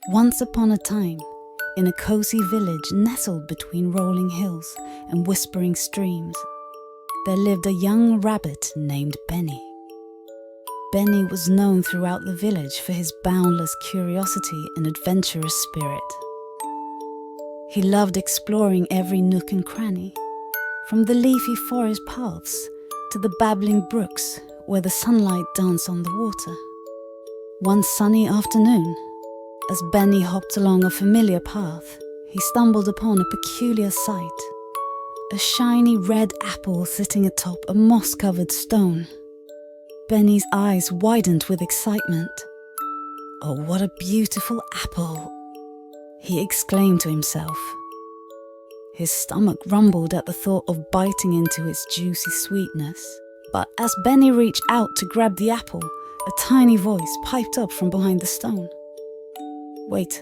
Once upon a time, in a cozy village nestled between rolling hills and whispering streams, there lived a young rabbit named Benny. Benny was known throughout the village for his boundless curiosity and adventurous spirit. He loved exploring every nook and cranny, from the leafy forest paths to the babbling brooks where the sunlight danced on the water. One sunny afternoon, as Benny hopped along a familiar path, he stumbled upon a peculiar sight: a shiny red apple sitting atop a moss-covered stone. Benny's eyes widened with excitement. "Oh, what a beautiful apple!" he exclaimed to himself. His stomach rumbled at the thought of biting into its juicy sweetness. But as Benny reached out to grab the apple, a tiny voice piped up from behind the stone. "Wait,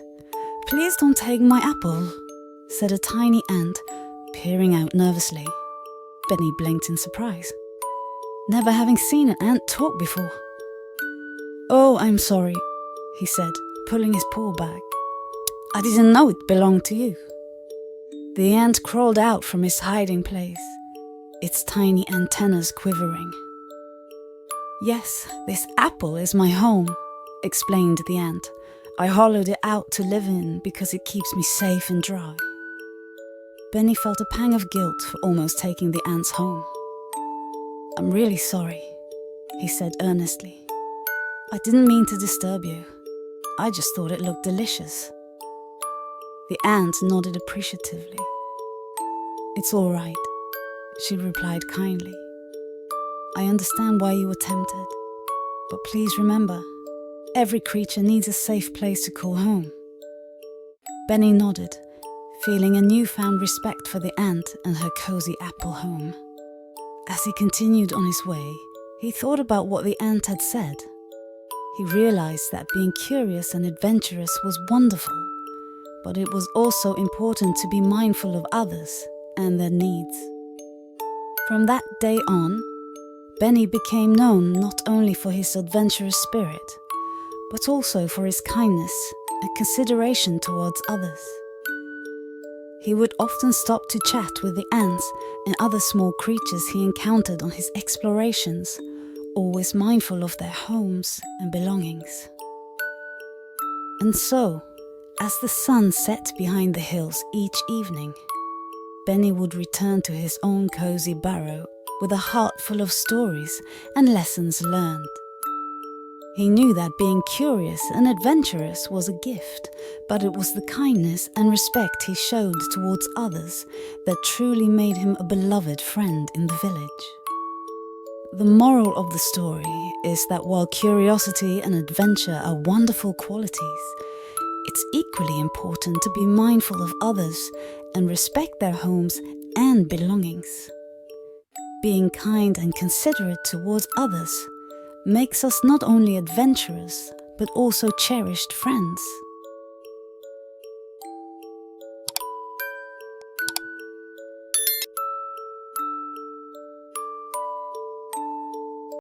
please don't take my apple," said a tiny ant, peering out nervously. Benny blinked in surprise, never having seen an ant talk before. "Oh, I'm sorry," he said, pulling his paw back. "I didn't know it belonged to you." The ant crawled out from his hiding place, its tiny antennas quivering. "Yes, this apple is my home," explained the ant. "I hollowed it out to live in because it keeps me safe and dry." Benny felt a pang of guilt for almost taking the ant's home. "I'm really sorry," he said earnestly. "I didn't mean to disturb you. I just thought it looked delicious." The ant nodded appreciatively. "It's all right," she replied kindly. "I understand why you were tempted, but please remember, every creature needs a safe place to call home." Benny nodded, feeling a newfound respect for the ant and her cozy apple home. As he continued on his way, he thought about what the ant had said. He realized that being curious and adventurous was wonderful, but it was also important to be mindful of others and their needs. From that day on, Benny became known not only for his adventurous spirit, but also for his kindness and consideration towards others. He would often stop to chat with the ants and other small creatures he encountered on his explorations, always mindful of their homes and belongings. And so, as the sun set behind the hills each evening, Benny would return to his own cozy burrow with a heart full of stories and lessons learned. He knew that being curious and adventurous was a gift, but it was the kindness and respect he showed towards others that truly made him a beloved friend in the village. The moral of the story is that while curiosity and adventure are wonderful qualities, it's equally important to be mindful of others and respect their homes and belongings. Being kind and considerate towards others makes us not only adventurous, but also cherished friends.